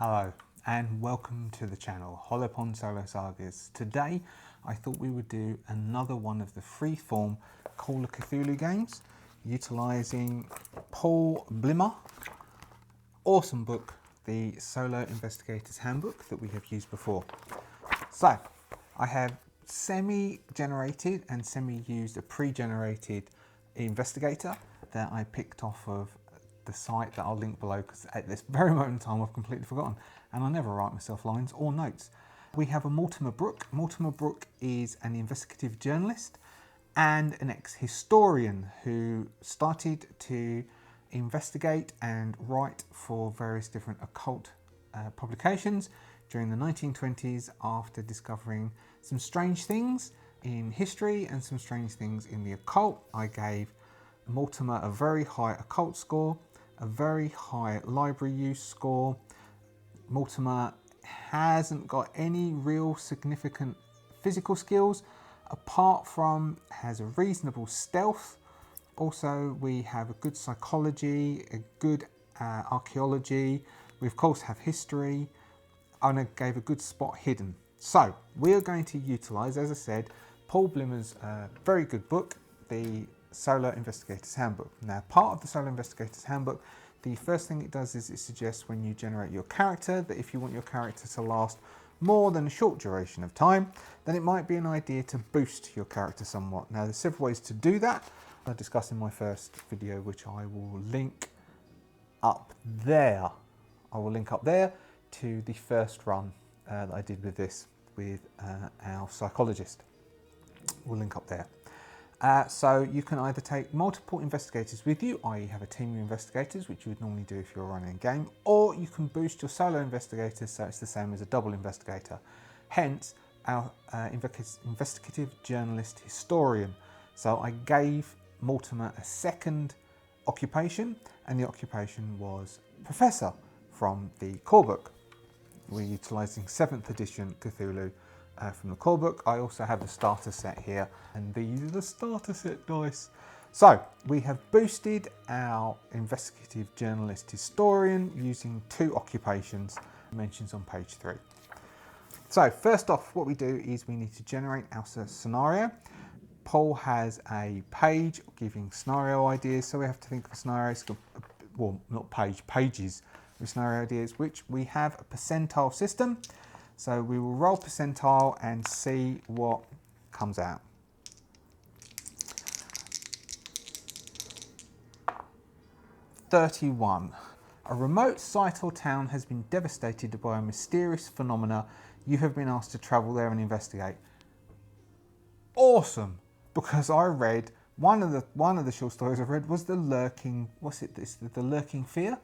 Hello and welcome to the channel, Holopon Solo Sagas. Today I thought we would do another one of the freeform Call of Cthulhu games utilising Paul Bimler. Awesome book, the Solo Investigator's Handbook that we have used before. So I have semi-generated and semi-used a pre-generated Investigator that I picked off of the site that I'll link below, because at this very moment in time I've completely forgotten and I never write myself lines or notes. We have a Mortimer Brooke. Mortimer Brooke is an investigative journalist and an ex-historian who started to investigate and write for various different occult publications during the 1920s after discovering some strange things in history and some strange things in the occult. I gave Mortimer a very high occult score, a very high library use score. Mortimer hasn't got any real significant physical skills, apart from has a reasonable stealth. Also, we have a good psychology, a good archaeology. We of course have history, and I gave a good spot hidden. So we are going to utilise, as I said, Paul Bimler's very good book, the Solo Investigator's Handbook. Now, part of the Solo Investigator's Handbook, the first thing it does is it suggests when you generate your character that if you want your character to last more than a short duration of time, then it might be an idea to boost your character somewhat. Now, there's several ways to do that. I discussed in my first video, which I will link up there. I will link up there to the first run that I did with this with our psychologist. We'll link up there. So you can either take multiple investigators with you, i.e. have a team of investigators, which you would normally do if you're running a game, or you can boost your solo investigators so it's the same as a double investigator. Hence, our investigative journalist historian. So I gave Mortimer a second occupation, and the occupation was professor from the core book. We're utilising 7th edition Cthulhu from the core book. I also have the starter set here, and these are the starter set dice. So we have boosted our investigative journalist historian using 2 occupations, mentions on page 3. So first off, what we do is we need to generate our scenario. Paul has a page giving scenario ideas, so we have to think of a scenario, well, not pages with scenario ideas, which we have a percentile system. So we will roll percentile and see what comes out. "31. A remote site or town has been devastated by a mysterious phenomena. You have been asked to travel there and investigate." Awesome, because I read one of the short stories I read was the lurking. What's it? This the lurking fear.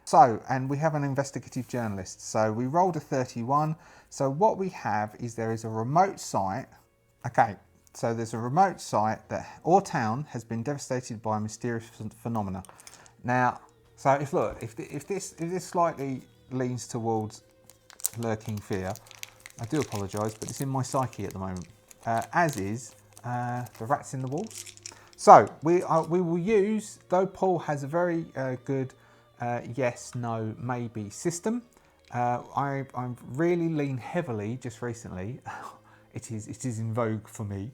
So, and we have an investigative journalist. So we rolled a 31. So what we have is there is a remote site. Okay, so there's a remote site that or town has been devastated by a mysterious phenomena. Now, so if this slightly leans towards lurking fear, I do apologise, but it's in my psyche at the moment. As is the rats in the walls. So we will use, though Paul has a very good yes, no, maybe system. I really lean heavily just recently. it is in vogue for me.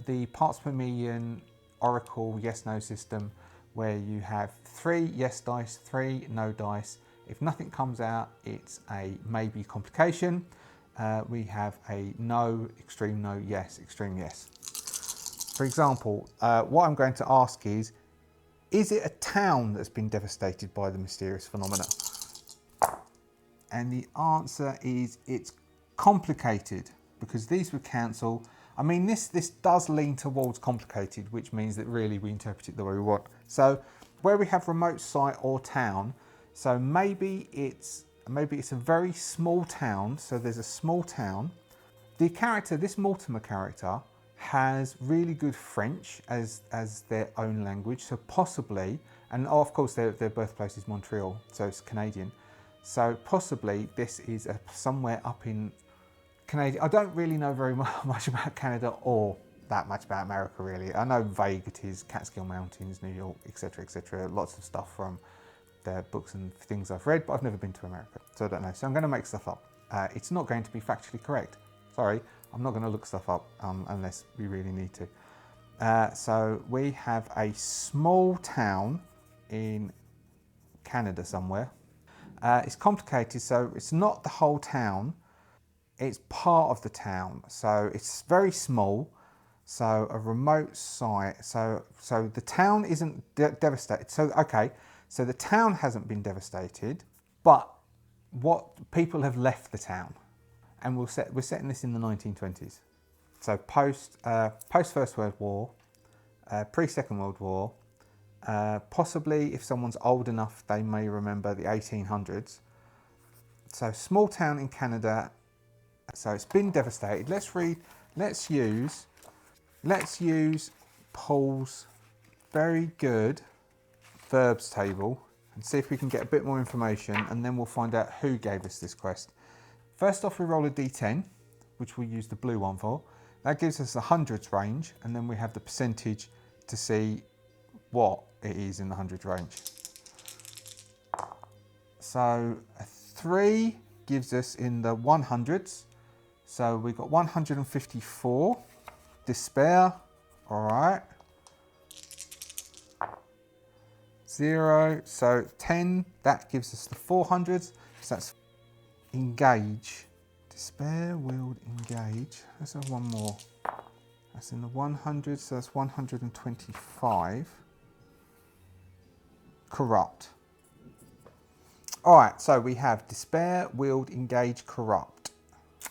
The parts per million Oracle yes no system, where you have 3 yes dice, 3 no dice. If nothing comes out, it's a maybe complication. We have a no, extreme no, yes, extreme yes. For example, what I'm going to ask is it a town that's been devastated by the mysterious phenomena? And the answer is it's complicated, because these would cancel. I mean, this does lean towards complicated, which means that really we interpret it the way we want. So where we have remote site or town, so maybe it's a very small town. So there's a small town. The character, this Mortimer character, has really good French as their own language, so possibly, and of course their birthplace is Montreal, so it's Canadian, so possibly this is somewhere up in Canada. I don't really know very much about Canada or that much about America really. I know vague it is Catskill Mountains, New York, etc, etc, lots of stuff from books and things I've read, but I've never been to America, so I don't know. So I'm going to make stuff up. It's not going to be factually correct. Sorry, I'm not going to look stuff up unless we really need to. So we have a small town in Canada somewhere. It's complicated, so it's not the whole town. It's part of the town, so it's very small. So a remote site. So the town isn't devastated. So okay, so the town hasn't been devastated, but what people have left the town, and we're setting this in the 1920s. So post First World War, pre Second World War. Possibly, if someone's old enough, they may remember the 1800s. So small town in Canada. So it's been devastated. Let's use Paul's very good verbs table and see if we can get a bit more information, and then we'll find out who gave us this quest. First off, we roll a d10, which we'll use the blue one for. That gives us the hundreds range, and then we have the percentage to see what it is in the hundreds range. So a 3 gives us in the 100s. So we've got 154. Despair, all right. 0, so 10, that gives us the 400s. So that's engage. Despair, wield, engage. Let's have one more. That's in the 100s, so that's 125. Corrupt. All right, so we have despair, wield, engage, corrupt.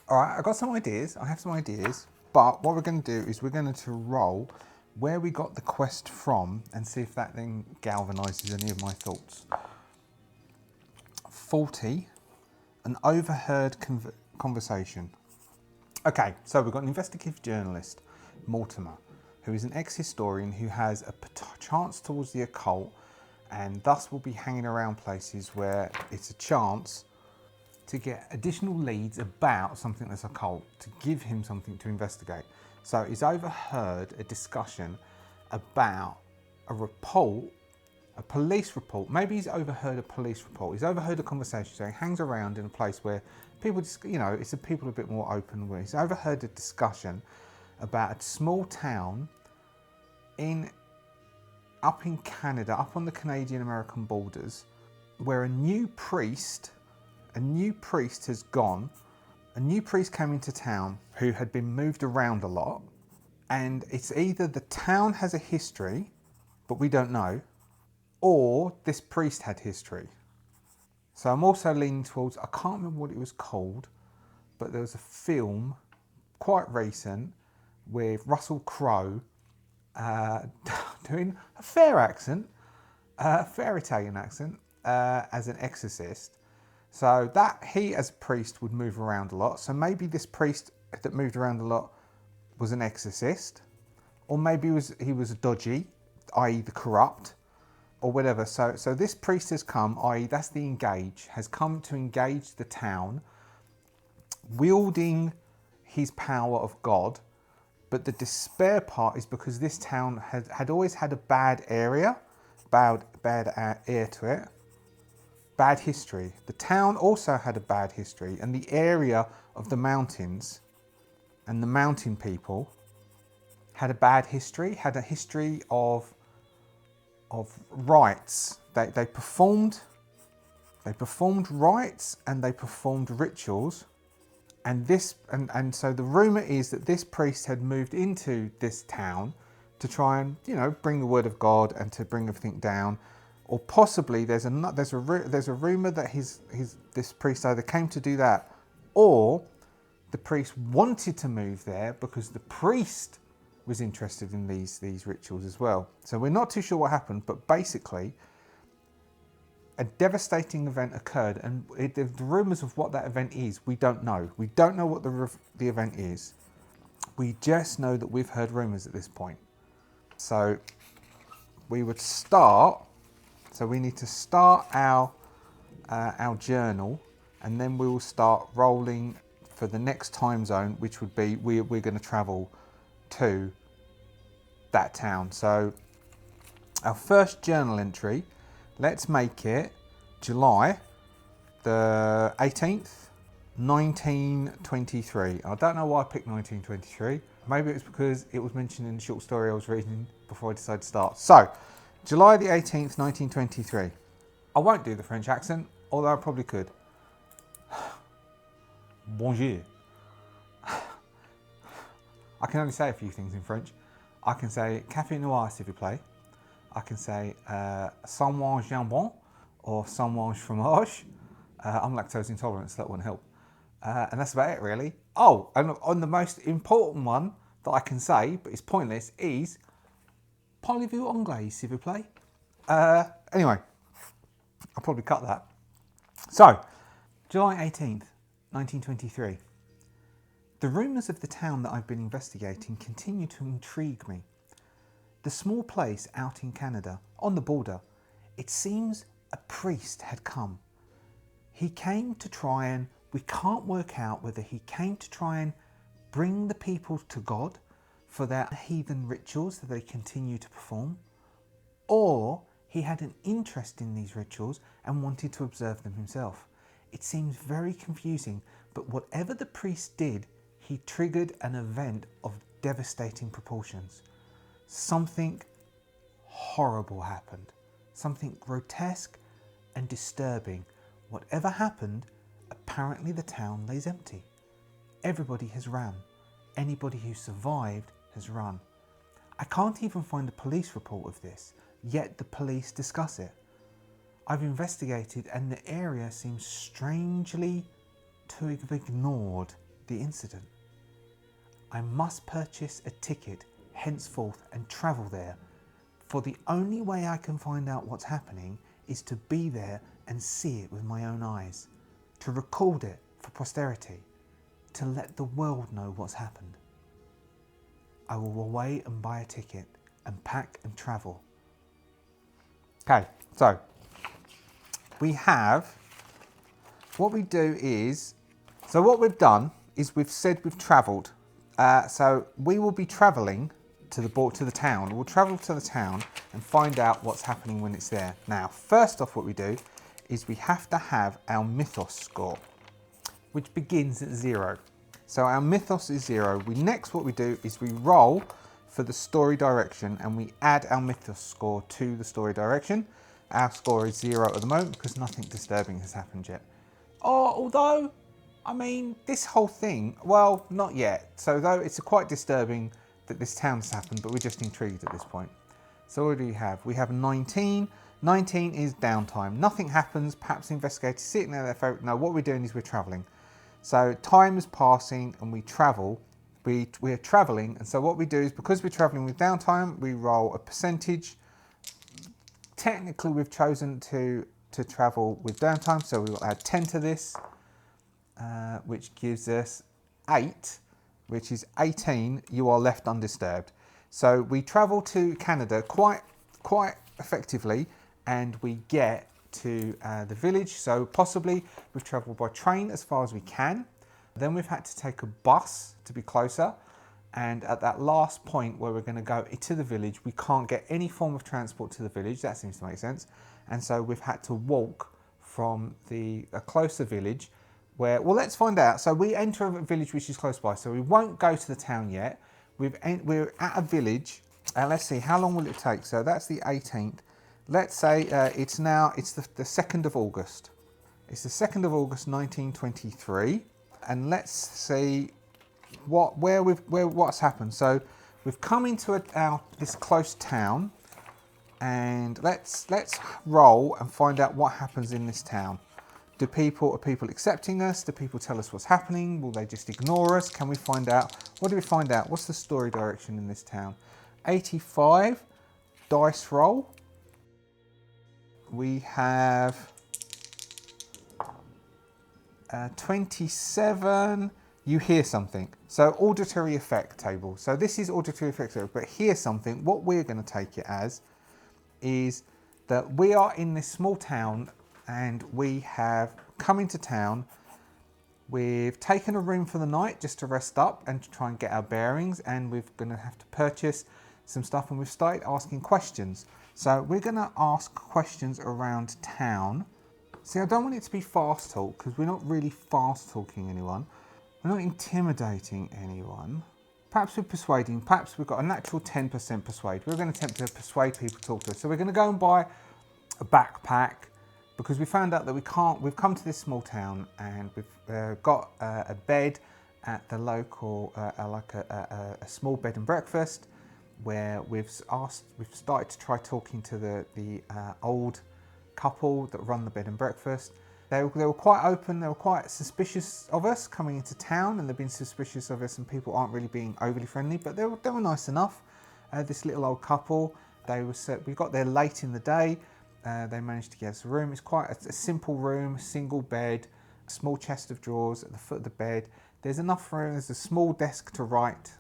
All right, I've got some ideas. I have some ideas, but what we're going to do is we're going to roll where we got the quest from and see if that then galvanizes any of my thoughts. 40, an overheard conversation. Okay, so we've got an investigative journalist, Mortimer, who is an ex-historian who has a chance towards the occult, and thus will be hanging around places where it's a chance to get additional leads about something that's occult, to give him something to investigate. So he's overheard a discussion about a report, a police report. Maybe he's overheard a police report. He's overheard a conversation. So he hangs around in a place where people just, it's a people a bit more open. Where he's overheard a discussion about a small town up in Canada, up on the Canadian-American borders, where a new priest has gone. A new priest came into town who had been moved around a lot, and it's either the town has a history, but we don't know, or this priest had history. So I'm also leaning towards, I can't remember what it was called, but there was a film quite recent with Russell Crowe doing a fair accent, a fair Italian accent, as an exorcist. So that he as a priest would move around a lot. So maybe this priest that moved around a lot was an exorcist, or maybe he was dodgy, i.e. the corrupt, or whatever. So this priest has come, i.e. that's the engage, has come to engage the town, wielding his power of God. But the despair part is because this town had always had a bad air to it. Bad history. The town also had a bad history, and the area of the mountains and the mountain people had a bad history, had a history of rites. They performed rites and they performed rituals, and so the rumor is that this priest had moved into this town to try and bring the word of God and to bring everything down. Or possibly there's a rumor that this priest either came to do that, or the priest wanted to move there because the priest was interested in these rituals as well. So we're not too sure what happened, but basically a devastating event occurred, and the rumors of what that event is, we don't know. We don't know what the event is. We just know that we've heard rumors at this point. So we would start. So we need to start our journal, and then we will start rolling for the next time zone, which would be we're going to travel to that town. So our first journal entry, let's make it July the 18th, 1923. I don't know why I picked 1923. Maybe it's because it was mentioned in the short story I was reading before I decided to start. So, July the 18th, 1923. I won't do the French accent, although I probably could. Bonjour. I can only say a few things in French. I can say café noir, s'il vous plaît. I can say sans mange jambon or sans mange fromage. I'm lactose intolerant, so that won't help. And that's about it, really. Oh, and on the most important one that I can say, but it's pointless, is parlez-vous anglais, s'il vous plaît? Anyway, I'll probably cut that. So, July 18th, 1923. The rumours of the town that I've been investigating continue to intrigue me. The small place out in Canada, on the border, it seems a priest had come. He came to try and, we can't work out whether he came to try and bring the people to God for their heathen rituals that they continue to perform, or he had an interest in these rituals and wanted to observe them himself. It seems very confusing, but whatever the priest did, he triggered an event of devastating proportions. Something horrible happened. Something grotesque and disturbing. Whatever happened, apparently the town lays empty. Everybody has run. Anybody who survived has run. I can't even find a police report of this, yet the police discuss it. I've investigated and the area seems strangely to have ignored the incident. I must purchase a ticket henceforth and travel there, for the only way I can find out what's happening is to be there and see it with my own eyes, to record it for posterity, to let the world know what's happened. I will away and buy a ticket and pack and travel. Okay, so we have, what we do is, so what we've done is we've said we've travelled. So we will be travelling to the town. We'll travel to the town and find out what's happening when it's there. Now, first off, what we do is we have to have our mythos score, which begins at 0. So our mythos is 0. What we do is we roll for the story direction and we add our mythos score to the story direction. Our score is 0 at the moment because nothing disturbing has happened yet. Although, I mean, this whole thing, well, not yet. So though it's quite disturbing that this town has happened, but we're just intrigued at this point. So what do we have? We have 19. 19 is downtime. Nothing happens. Perhaps the investigators sitting there. No, what we're doing is we're travelling. So time is passing and we travel. We're travelling, and so what we do is, because we're travelling with downtime, we roll a percentage. Technically, we've chosen to travel with downtime, so we will add 10 to this, which gives us 8, which is 18. You are left undisturbed. So we travel to Canada quite effectively, and we get to the village. So possibly we've travelled by train as far as we can. Then we've had to take a bus to be closer. And at that last point where we're going to go to the village, we can't get any form of transport to the village. That seems to make sense. And so we've had to walk from a closer village where, well, let's find out. So we enter a village which is close by. So we won't go to the town yet. We're at a village. Let's see, how long will it take? So that's the 18th. Let's say it's the 2nd of August. It's the 2nd of August, 1923. And let's see what's happened. So we've come into this close town, and let's roll and find out what happens in this town. Are people accepting us? Do people tell us what's happening? Will they just ignore us? Can we find out? What do we find out? What's the story direction in this town? 85, dice roll. We have 27, you hear something. So auditory effect table. So this is auditory effect table, but hear something. What we're going to take it as is that we are in this small town and we have come into town. We've taken a room for the night just to rest up and to try and get our bearings, and we're going to have to purchase some stuff, and we've started asking questions. So we're going to ask questions around town. See, I don't want it to be fast talk because we're not really fast talking anyone. We're not intimidating anyone. Perhaps we're persuading. Perhaps we've got a natural 10% persuade. We're going to attempt to persuade people to talk to us. So we're going to go and buy a backpack because we found out that we can't. We've come to this small town and we've got a bed at the local, a small bed and breakfast, where we've started to try talking to the old couple that run the bed and breakfast. They were quite open, they were quite suspicious of us coming into town, and they've been suspicious of us, and people aren't really being overly friendly, but they were nice enough. This little old couple, we got there late in the day, they managed to get us a room. It's quite a simple room, single bed, a small chest of drawers at the foot of the bed. There's enough room, there's a small desk to write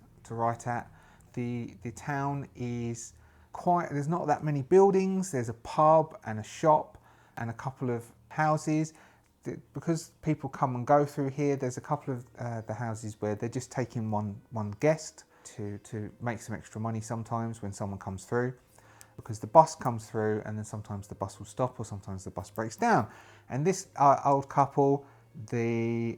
at. The town is quiet, there's not that many buildings, there's a pub and a shop and a couple of houses. Because people come and go through here, there's a couple of the houses where they're just taking one guest to make some extra money sometimes when someone comes through, because the bus comes through and then sometimes the bus will stop or sometimes the bus breaks down. And this old couple, the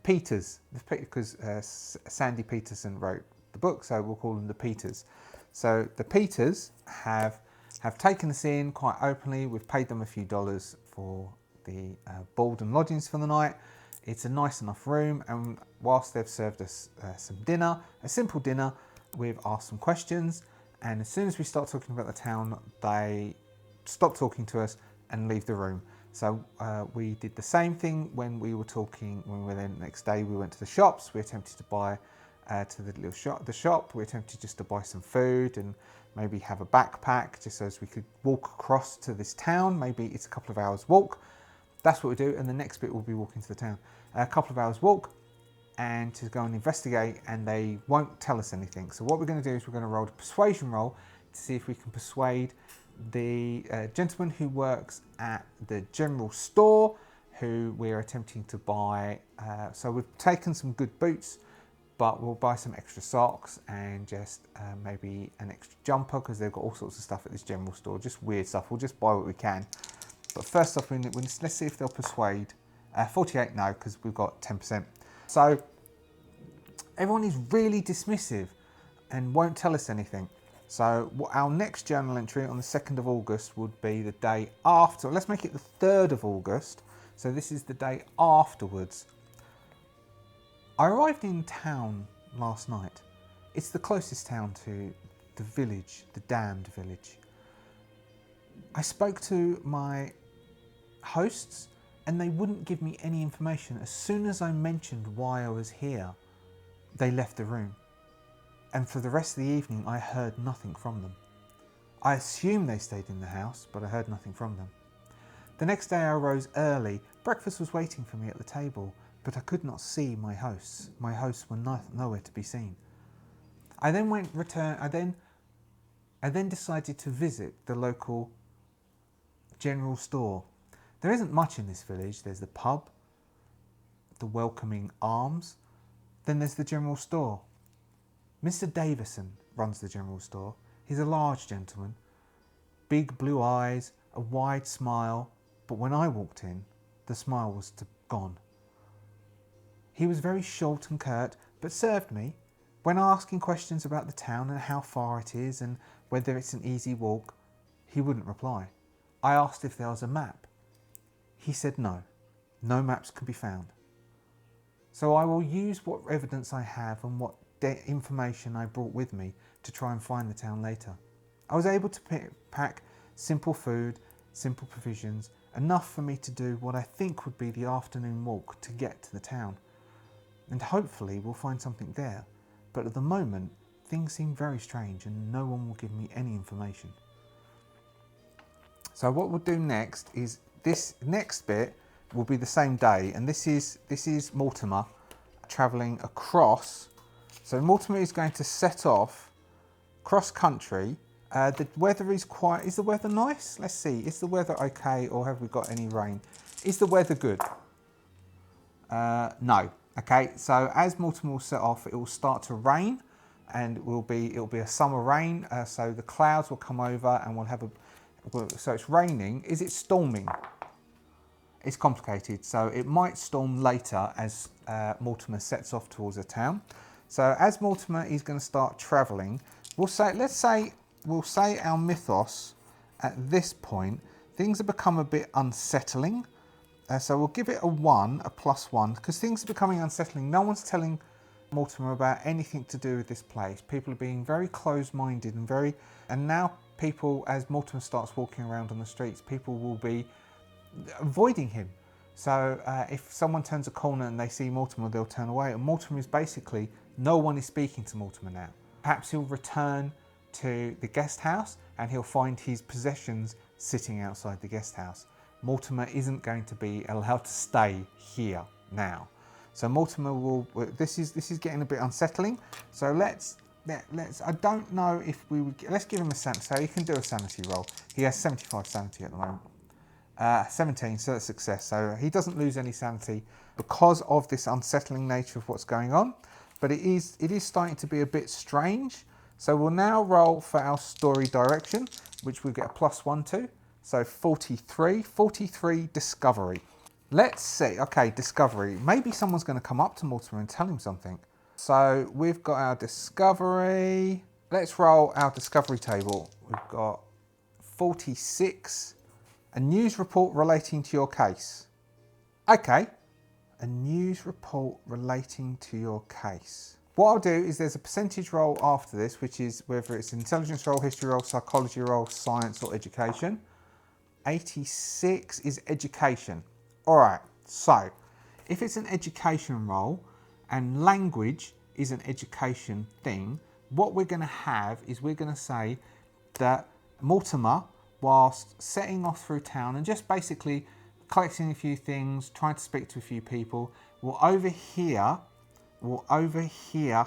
Peters, because Sandy Peterson wrote the book, so we'll call them the Peters. So the Peters have taken us in quite openly. We've paid them a few dollars for the board and lodgings for the night. It's a nice enough room, and whilst they've served us some dinner, a simple dinner, we've asked some questions, and as soon as we start talking about the town, they stop talking to us and leave the room. So we did the same thing when we were there the next day. We went to the shops, we attempted to buy to the shop, we attempted just to buy some food and maybe have a backpack just so as we could walk across to this town. Maybe it's a couple of hours walk. That's what we do, and the next bit will be walking to the town. A couple of hours walk and to go and investigate, and they won't tell us anything. So what we're going to do is we're going to roll a persuasion roll to see if we can persuade the gentleman who works at the general store, who we're attempting to buy. So we've taken some good boots, but we'll buy some extra socks and just maybe an extra jumper, because they've got all sorts of stuff at this general store, just weird stuff. We'll just buy what we can. But first off, let's see if they'll persuade. 48, no, because we've got 10%. So everyone is really dismissive and won't tell us anything. So our next journal entry on the 2nd of August would be the day after. Let's make it the 3rd of August. So this is the day afterwards. I arrived in town last night. It's the closest town to the village, the damned village. I spoke to my hosts and they wouldn't give me any information. As soon as I mentioned why I was here, they left the room. And for the rest of the evening, I heard nothing from them. I assumed they stayed in the house, but I heard nothing from them. The next day I rose early. Breakfast was waiting for me at the table, but I could not see my hosts. My hosts were nowhere to be seen. I then decided to visit the local general store. There isn't much in this village. There's the pub, the Welcoming Arms, then there's the general store. Mr. Davison runs the general store. He's a large gentleman, big blue eyes, a wide smile, but when I walked in, the smile was gone. He was very short and curt, but served me. When asking questions about the town and how far it is and whether it's an easy walk, he wouldn't reply. I asked if there was a map. He said no maps could be found. So I will use what evidence I have and what information I brought with me to try and find the town later. I was able to pack simple food, simple provisions, enough for me to do what I think would be the afternoon walk to get to the town. And hopefully we'll find something there. But at the moment, things seem very strange and no one will give me any information. So what we'll do next is this next bit will be the same day, and this is Mortimer travelling across. So Mortimer is going to set off cross country. The weather is the weather nice? Let's see, is the weather okay, or have we got any rain? Is the weather good? No. Okay, so as Mortimer will set off, it will start to rain, and it'll be a summer rain. So the clouds will come over, and so it's raining. Is it storming? It's complicated. So it might storm later as Mortimer sets off towards a town. So as Mortimer is going to start travelling, we'll say our mythos at this point, things have become a bit unsettling. So we'll give it a 1, a +1, because things are becoming unsettling. No one's telling Mortimer about anything to do with this place. People are being very closed-minded and now people, as Mortimer starts walking around on the streets, people will be avoiding him. So if someone turns a corner and they see Mortimer, they'll turn away. And Mortimer is basically, no one is speaking to Mortimer now. Perhaps he'll return to the guest house and he'll find his possessions sitting outside the guest house. Mortimer isn't going to be allowed to stay here now. So Mortimer will, this is getting a bit unsettling. So let's, I don't know if we would, let's give him a sanity. So he can do a sanity roll. He has 75 sanity at the moment. 17, so that's success. So he doesn't lose any sanity because of this unsettling nature of what's going on. But it is starting to be a bit strange. So we'll now roll for our story direction, which we'll get a +1 to. So 43 discovery. Let's see, okay, discovery. Maybe someone's going to come up to Mortimer and tell him something. So we've got our discovery. Let's roll our discovery table. We've got 46. A news report relating to your case. Okay, a news report relating to your case. What I'll do is there's a percentage roll after this, which is whether it's an intelligence roll, history roll, psychology roll, science or education. 86 is education. All right, so if it's an education roll and language is an education thing, what we're going to have is we're going to say that Mortimer, whilst setting off through town and just basically collecting a few things, trying to speak to a few people, will overhear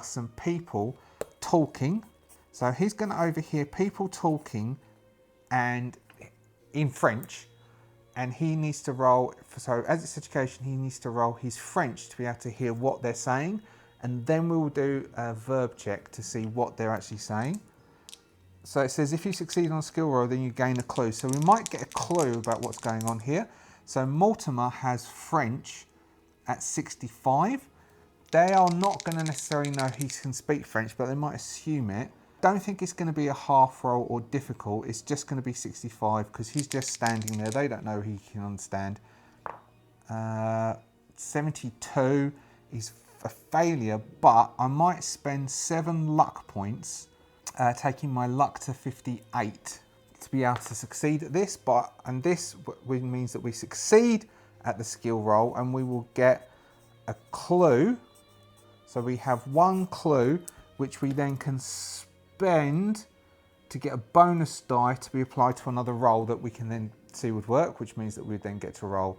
some people talking. So he's going to overhear people talking and in French, and he needs to roll, so as it's education, he needs to roll his French to be able to hear what they're saying, and then we will do a verb check to see what they're actually saying. So it says if you succeed on a skill roll, then you gain a clue. So we might get a clue about what's going on here. So Mortimer has French at 65. They are not going to necessarily know he can speak French, but they might assume it. Don't think it's going to be a half roll or difficult. It's just going to be 65 because he's just standing there. They don't know he can understand. 72 is a failure, but I might spend 7 luck points, taking my luck to 58 to be able to succeed at this. And this means that we succeed at the skill roll and we will get a clue. So we have 1 clue, which we then can spend to get a bonus die to be applied to another roll that we can then see would work, which means that we then get to roll.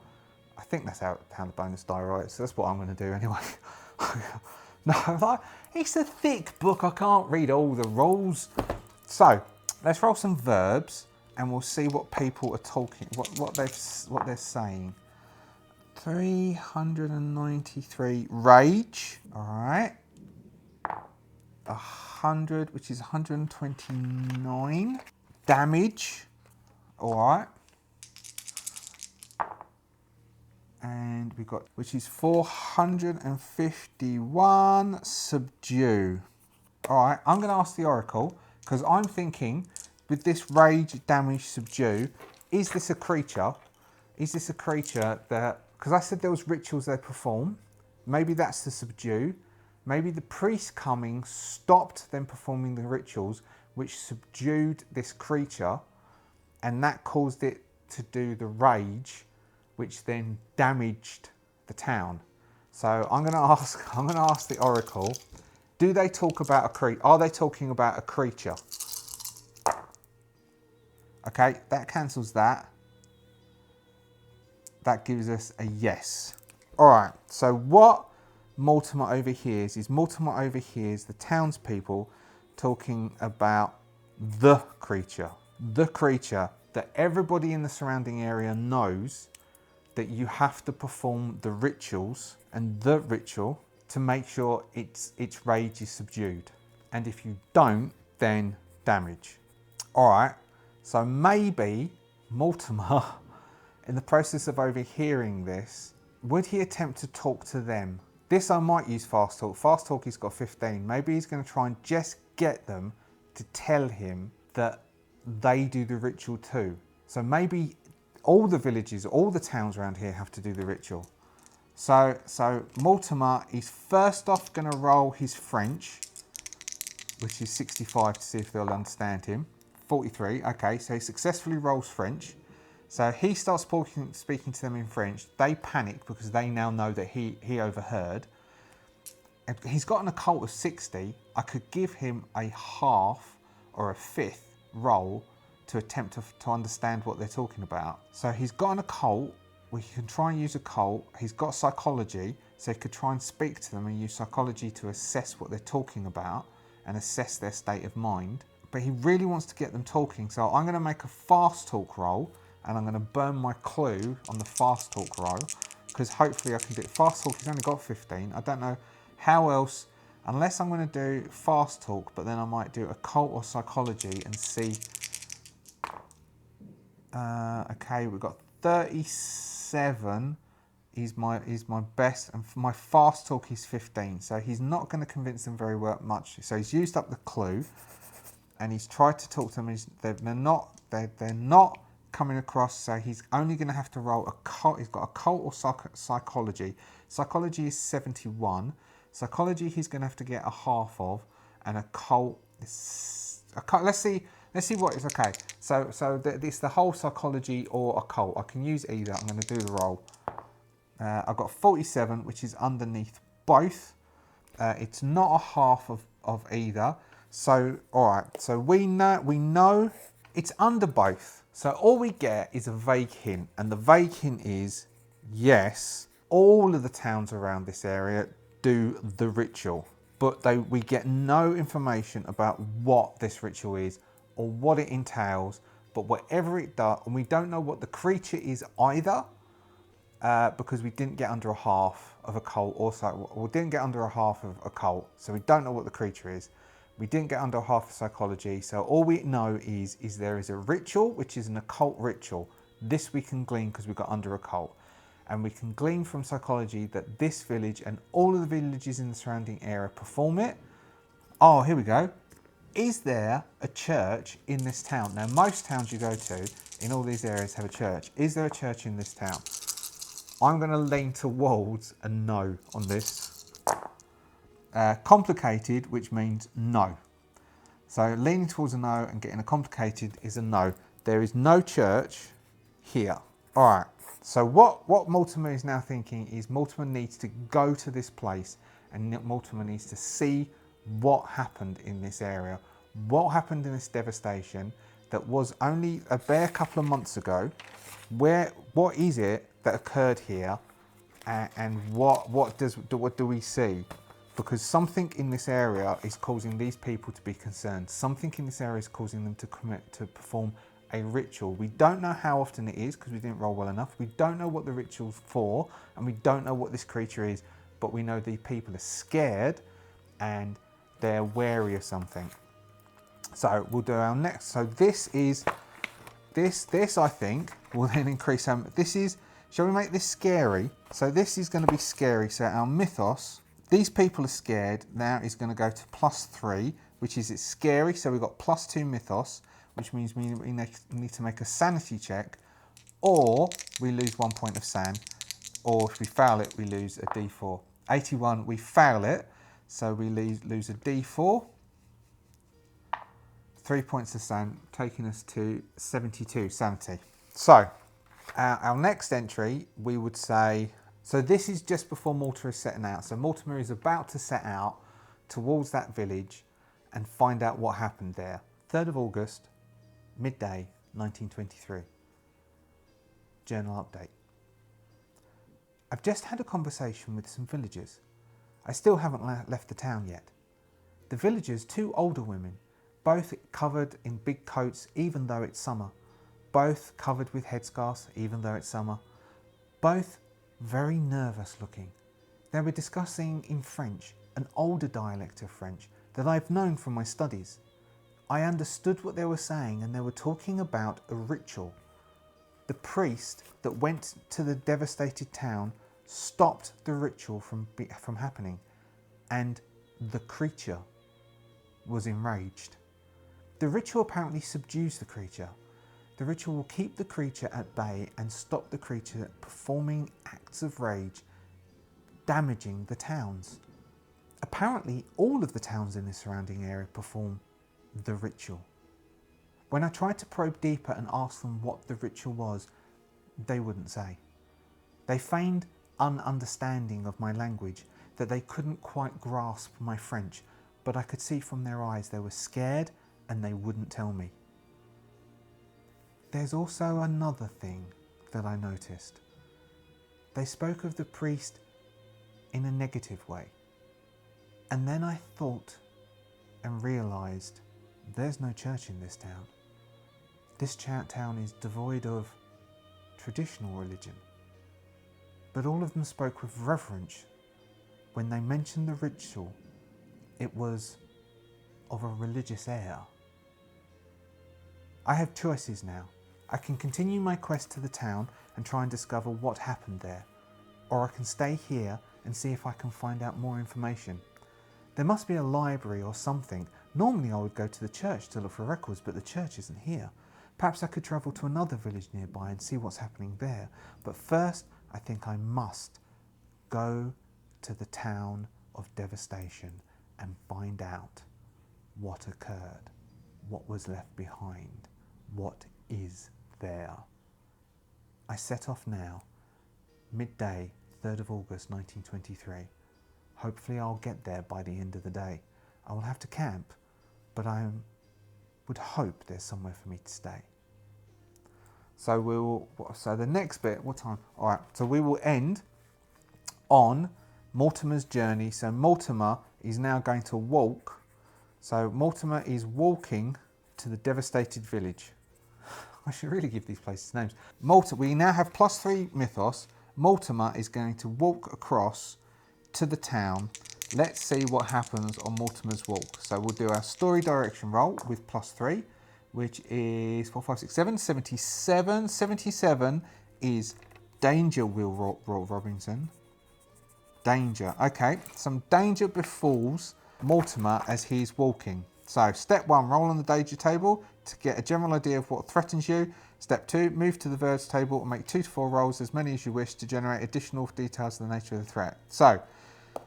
I think that's how the bonus die writes. So that's what I'm going to do anyway. No, it's a thick book. I can't read all the rules. So let's roll some verbs and we'll see what people are talking, what they're saying. 393 rage. All right. 100, which is 129 damage. All right. And we've got, which is 451 subdue. All right, I'm going to ask the Oracle because I'm thinking with this rage, damage, subdue, is this a creature? Is this a creature that, because I said there was rituals they perform, maybe that's the subdue. Maybe the priest coming stopped them performing the rituals, which subdued this creature, and that caused it to do the rage, which then damaged the town. So I'm going to ask the Oracle, do they talk about a creature? Are they talking about a creature? Okay, that cancels that. That gives us a yes. All right, so what Mortimer overhears the townspeople talking about the creature that everybody in the surrounding area knows that you have to perform the rituals and the ritual to make sure its rage is subdued. And if you don't, then damage. All right, So maybe Mortimer, in the process of overhearing this, would he attempt to talk to them? This I might use fast talk. Fast talk, he's got 15. Maybe he's going to try and just get them to tell him that they do the ritual too. So maybe all the villages, all the towns around here have to do the ritual. So Mortimer is first off going to roll his French, which is 65, to see if they'll understand him. 43, okay, so he successfully rolls French. So he starts speaking to them in French. They panic because they now know that he overheard. And he's got an occult of 60. I could give him a half or a fifth roll to attempt to understand what they're talking about. So he's got an occult. We can try and use occult. He's got psychology, so he could try and speak to them and use psychology to assess what they're talking about and assess their state of mind. But he really wants to get them talking, so I'm going to make a fast talk roll, and I'm going to burn my clue on the fast talk roll, because hopefully I can do it. Fast talk, he's only got 15. I don't know how else, unless I'm going to do fast talk, but then I might do occult or psychology and see. Okay, we've got 37 is my best, and my fast talk is 15, so he's not going to convince them very much. So he's used up the clue, and he's tried to talk to them. They're not coming across, so he's only going to have to roll occult. He's got occult or psychology. Psychology is 71. Psychology he's going to have to get a half of, and occult is let's see what is okay. So it's the whole psychology or occult. I can use either. I'm going to do the roll. I've got 47, which is underneath both. It's not a half of either. So all right. So we know it's under both. So all we get is a vague hint, and the vague hint is yes, all of the towns around this area do the ritual, but we get no information about what this ritual is or what it entails. But whatever it does, and we don't know what the creature is either. Because we didn't get under a half of occult, we didn't get under a half of occult, so we don't know what the creature is. We didn't get under a half of psychology, so all we know is there is a ritual, which is an occult ritual. This we can glean because we got under occult. And we can glean from psychology that this village and all of the villages in the surrounding area perform it. Oh, here we go. Is there a church in this town? Now, most towns you go to in all these areas have a church. Is there a church in this town? I'm going to lean towards a no on this. Complicated, which means no. So leaning towards a no and getting a complicated is a no. There is no church here. All right. So what Mortimer is now thinking is Mortimer needs to go to this place, and Mortimer needs to see what happened in this area. What happened in this devastation that was only a bare couple of months ago. What is it that occurred here, and what do we see? Because something in this area is causing these people to be concerned. Something in this area is causing them to perform a ritual. We don't know how often it is because we didn't roll well enough. We don't know what the ritual's for, and we don't know what this creature is, but we know these people are scared and they're wary of something. So we'll do our next. So this I think will then increase our, shall we make this scary? So this is going to be scary. So our mythos, these people are scared, now is going to go to +3, which is it's scary. So we've got +2 mythos, which means we need to make a sanity check, or we lose 1 point of san, or if we fail it, we lose a d4. 81, we fail it, so we lose a d4. 3 points of san, taking us to 72 sanity. So our next entry, we would say, so this is just before Mortimer is setting out. So Mortimer is about to set out towards that village and find out what happened there. 3rd of August, midday, 1923. Journal update. I've just had a conversation with some villagers. I still haven't left the town yet. The villagers, 2 older women, both covered in big coats even though it's summer. Both covered with headscarves even though it's summer. Both very nervous looking. They were discussing in French, an older dialect of French that I've known from my studies. I understood what they were saying, and they were talking about a ritual. The priest that went to the devastated town stopped the ritual from happening, and the creature was enraged. The ritual apparently subdues the creature. The ritual will keep the creature at bay and stop the creature performing acts of rage, damaging the towns. Apparently, all of the towns in the surrounding area perform the ritual. When I tried to probe deeper and ask them what the ritual was, they wouldn't say. They feigned ununderstanding of my language, that they couldn't quite grasp my French, but I could see from their eyes they were scared and they wouldn't tell me. There's also another thing that I noticed. They spoke of the priest in a negative way. And then I thought and realised there's no church in this town. This town is devoid of traditional religion. But all of them spoke with reverence. When they mentioned the ritual, it was of a religious air. I have choices now. I can continue my quest to the town and try and discover what happened there, or I can stay here and see if I can find out more information. There must be a library or something. Normally I would go to the church to look for records, but the church isn't here. Perhaps I could travel to another village nearby and see what's happening there. But first, I think I must go to the town of devastation and find out what occurred, what was left behind, what is there. I set off now, midday, 3rd of August 1923. Hopefully I'll get there by the end of the day. I will have to camp, but I would hope there's somewhere for me to stay. So the next bit, what time? All right, so we will end on Mortimer's journey. So Mortimer is now going to walk. So Mortimer is walking to the devastated village. I should really give these places names. We now have +3 mythos. Mortimer is going to walk across to the town. Let's see what happens on Mortimer's walk. So we'll do our story direction roll with +3, which is 4, 5, 6, 7, 77. 77 is danger, Will Robinson. Danger. Okay, some danger befalls Mortimer as he's walking. So step 1, roll on the danger table to get a general idea of what threatens you. Step 2, move to the verbs table and make 2 to 4 rolls, as many as you wish, to generate additional details of the nature of the threat. So,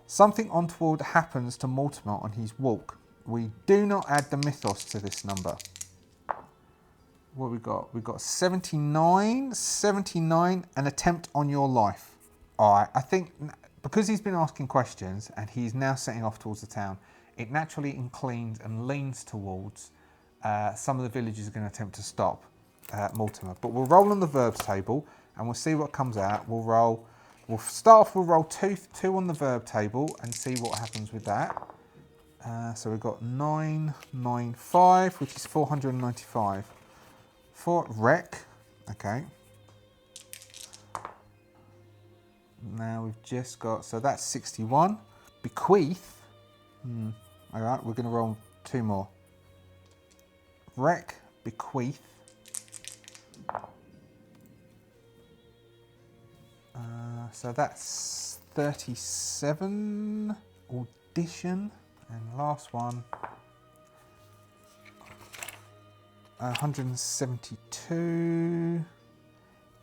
something untoward happens to Mortimer on his walk. We do not add the mythos to this number. What we got? We've got 79, an attempt on your life. All right, I think because he's been asking questions and he's now setting off towards the town, it naturally inclines and leans towards some of the villagers are going to attempt to stop Mortimer. But we'll roll on the verbs table and we'll see what comes out. We'll roll 2 on the verb table and see what happens with that. So we've got 995, which is 495. For wreck, okay. Now we've just got, so that's 61. Bequeath, all right, we're going to roll 2 more. Wreck, bequeath. So that's 37. Audition, and last one, 172.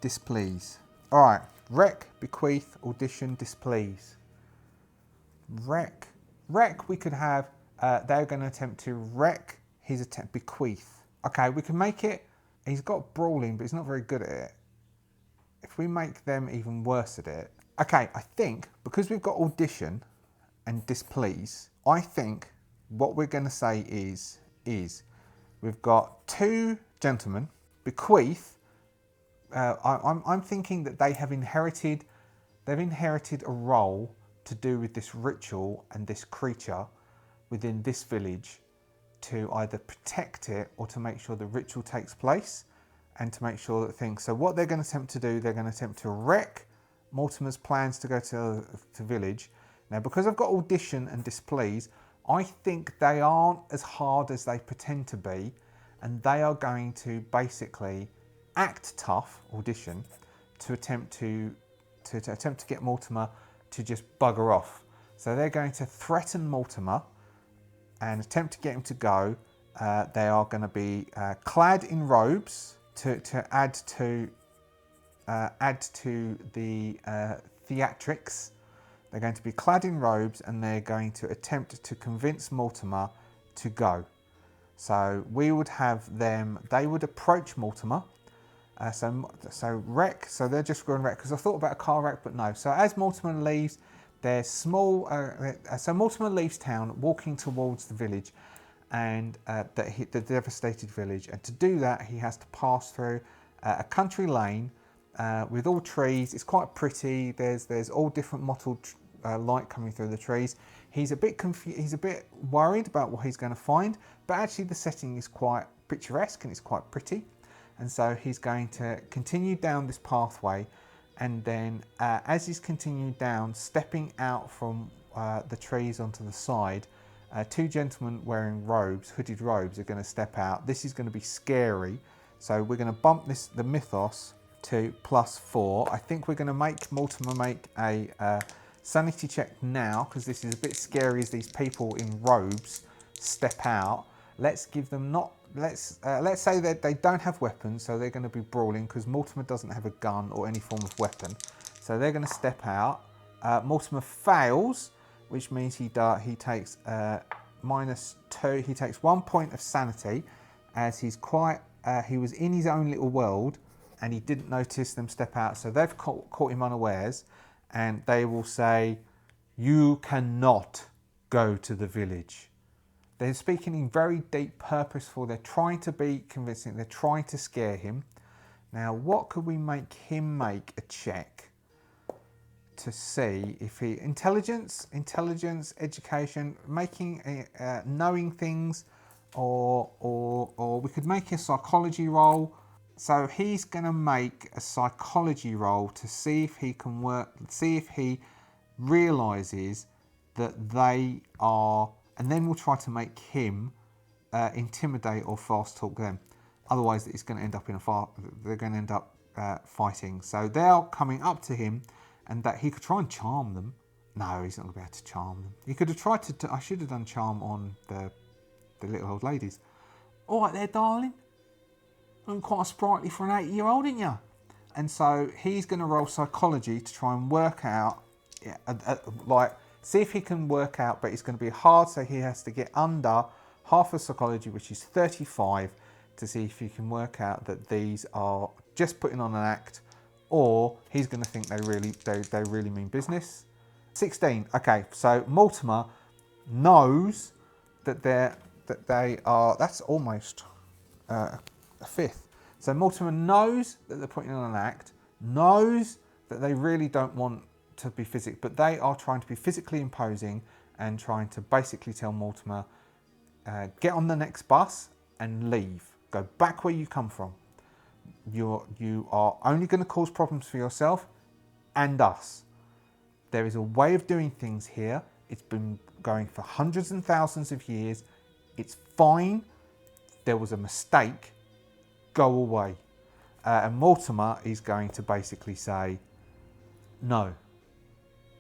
Displease. All right, wreck, bequeath, audition, displease. Wreck, we could have, they're going to attempt to wreck his attempt, bequeath. Okay, we can make it, he's got brawling, but he's not very good at it. If we make them even worse at it. Okay, I think, because we've got audition and displease, I think what we're going to say is we've got 2 gentlemen, bequeath. I'm thinking that they've inherited a role to do with this ritual and this creature within this village, to either protect it or to make sure the ritual takes place and to make sure that things. So what they're going to attempt to do, they're going to attempt to wreck Mortimer's plans to go to village. Now, because I've got audition and displease, I think they aren't as hard as they pretend to be, and they are going to basically act tough, audition, to attempt to get Mortimer to just bugger off. So they're going to threaten Mortimer and attempt to get him to go. They are going to be clad in robes to add to the theatrics. They're going to be clad in robes, and they're going to attempt to convince Mortimer to go. So we would have them, they would approach Mortimer. So wreck, so they're just going wreck, because I thought about a car wreck, but no. So as Mortimer leaves, they're small, so Mortimer leaves town, walking towards the village, and the devastated village. And to do that, he has to pass through a country lane with all trees. It's quite pretty. There's all different mottled light coming through the trees. He's a bit confused. He's a bit worried about what he's going to find, but actually the setting is quite picturesque and it's quite pretty. And so he's going to continue down this pathway, and then as he's continued down, stepping out from the trees onto the side, two gentlemen wearing robes, hooded robes, are going to step out. This is going to be scary, so we're going to bump the mythos to +4. I think we're going to make Mortimer make a sanity check now, because this is a bit scary as these people in robes step out. Let's give them let's say that they don't have weapons, so they're going to be brawling, because Mortimer doesn't have a gun or any form of weapon. So they're going to step out. Mortimer fails, which means he takes -2. He takes 1 point of sanity, as he was in his own little world and he didn't notice them step out. So they've caught him unawares, and they will say, "You cannot go to the village." They're speaking in very deep, purposeful. They're trying to be convincing. They're trying to scare him. Now, what could we make him make a check to see if he intelligence, education, making knowing things, or we could make a psychology roll. So he's going to make a psychology roll to see if he can see if he realizes that they are. And then we'll try to make him intimidate or fast talk them. Otherwise, it's going to end up they're going to end up fighting. So they're coming up to him, and that he could try and charm them. No, he's not going to be able to charm them. He could have tried to. I should have done charm on the little old ladies. All right, there, darling. I'm quite sprightly for an 80-year-old, ain't you? And so he's going to roll psychology to try and work out, see if he can work out, but it's going to be hard, so he has to get under half of psychology, which is 35, to see if he can work out that these are just putting on an act, or he's going to think they really mean business. 16. Okay, so Mortimer knows that they are. That's almost a fifth. So Mortimer knows that they're putting on an act, knows that they really don't want to be physical, but they are trying to be physically imposing and trying to basically tell Mortimer, get on the next bus and leave. Go back where you come from. You are only going to cause problems for yourself and us. There is a way of doing things here. It's been going for hundreds and thousands of years. It's fine. There was a mistake. Go away. And Mortimer is going to basically say, no.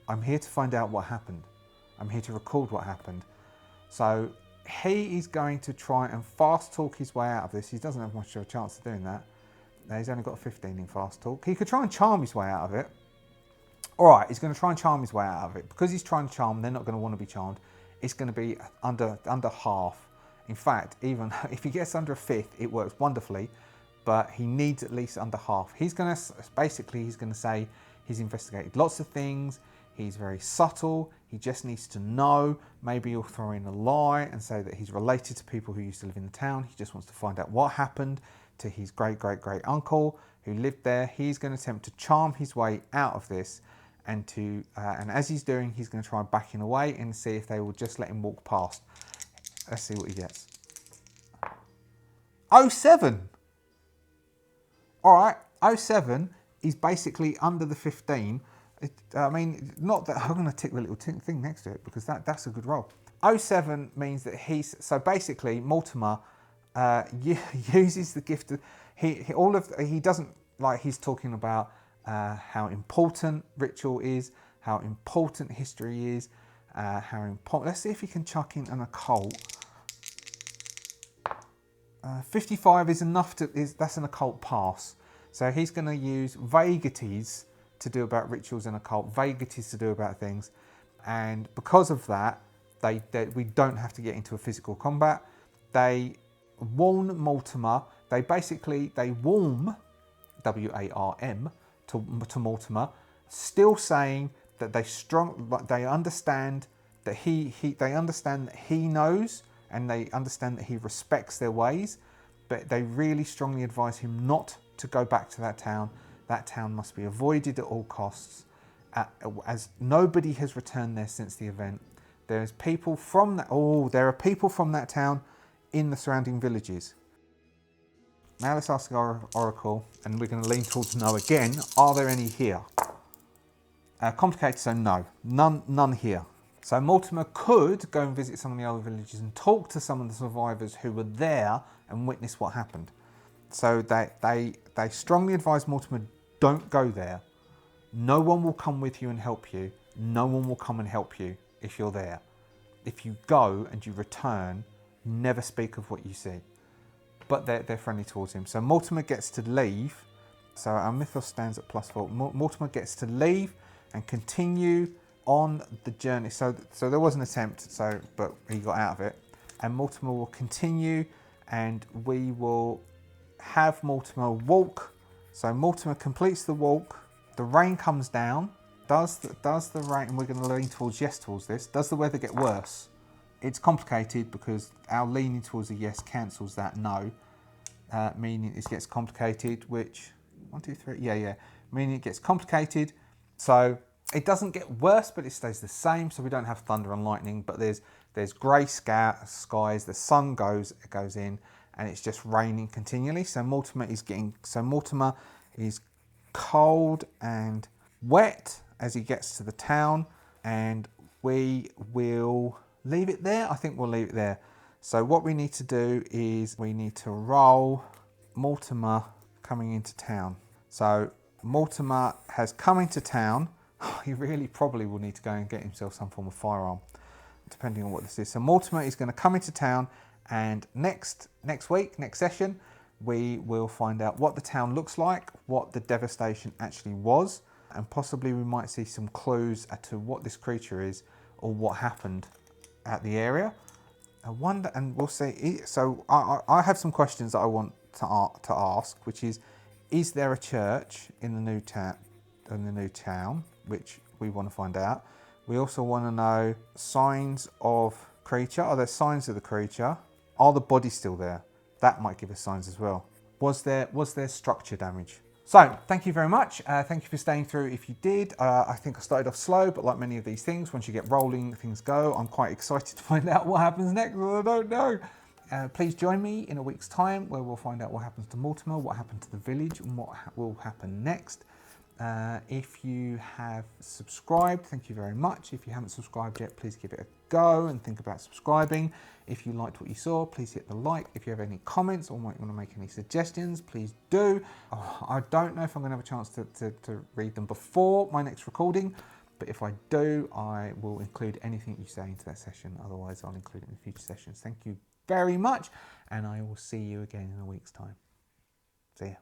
I'm here to find out what happened. I'm here to record what happened. So he is going to try and fast talk his way out of this. He doesn't have much of a chance of doing that. He's only got 15 in fast talk. He could try and charm his way out of it. All right, he's going to try and charm his way out of it. Because he's trying to charm, they're not going to want to be charmed. It's going to be under half. In fact, even if he gets under a fifth, it works wonderfully. But he needs at least under half. He's going to say he's investigated lots of things. He's very subtle. He just needs to know. Maybe he'll throw in a lie and say that he's related to people who used to live in the town. He just wants to find out what happened to his great uncle who lived there. He's going to attempt to charm his way out of this, and as he's doing, he's going to try backing away and see if they will just let him walk past. Let's see what he gets. 07. All right, 07 is basically under the 15. I mean, not that I'm going to tick the little thing next to it because that's a good roll. 07 means that so basically Mortimer uses the gift of, he doesn't, like, he's talking about how important ritual is, how important history is, how important, let's see if he can chuck in an occult. 55 is enough that's an occult pass. So he's going to use vagaries to do about rituals and occult, vagaries to do about things. And because of that, we don't have to get into a physical combat. They warn Mortimer, they warm, W-A-R-M, to Mortimer, still saying that they understand that they understand that he knows, and they understand that he respects their ways, but they really strongly advise him not to go back to that town. That town must be avoided at all costs, as nobody has returned there since the event. There are people from that town in the surrounding villages. Now let's ask our oracle, and we're going to lean towards no again. Are there any here? Complicated, so no. None here. So Mortimer could go and visit some of the other villages and talk to some of the survivors who were there and witness what happened. So they strongly advise Mortimer, don't go there. No one will come with you and help you. No one will come and help you if you're there. If you go and you return, never speak of what you see. But they're friendly towards him. So Mortimer gets to leave. So our mythos stands at +4. Mortimer gets to leave and continue on the journey. So there was an attempt, but he got out of it. And Mortimer will continue, and we will have Mortimer walk. So Mortimer completes the walk. The rain comes down. Does the rain, and we're going to lean towards yes towards this, does the weather get worse? It's complicated because our leaning towards a yes cancels that no, meaning it gets complicated, which, 1, 2, 3, yeah, meaning it gets complicated. So it doesn't get worse, but it stays the same. So we don't have thunder and lightning, but there's grey skies, the sun goes in, and it's just raining continually. So Mortimer is cold and wet as he gets to the town, and we will leave it there. I think we'll leave it there. So what we need to do is we need to roll Mortimer coming into town. So Mortimer has come into town. He really probably will need to go and get himself some form of firearm, depending on what this is. So Mortimer is going to come into town, and next session, we will find out what the town looks like, what the devastation actually was, and possibly we might see some clues as to what this creature is or what happened at the area. I wonder, and we'll see. So I have some questions that I want to ask, which is there a church in the new town, which we want to find out. We also want to know signs of creature. Are there signs of the creature? Are the bodies still there? That might give us signs as well. Was there structure damage? So thank you very much. Thank you for staying through if you did. I think I started off slow, but like many of these things, once you get rolling, things go. I'm quite excited to find out what happens next. I don't know. Please join me in a week's time where we'll find out what happens to Mortimer, what happened to the village, and what will happen next. If you have subscribed, thank you very much. If you haven't subscribed yet, please give it a go and think about subscribing. If you liked what you saw, please hit the like. If you have any comments or might want to make any suggestions, please do. I don't know if I'm going to have a chance to read them before my next recording, but if I do, I will include anything you say into that session. Otherwise, I'll include it in future sessions. Thank you very much, and I will see you again in a week's time. See ya.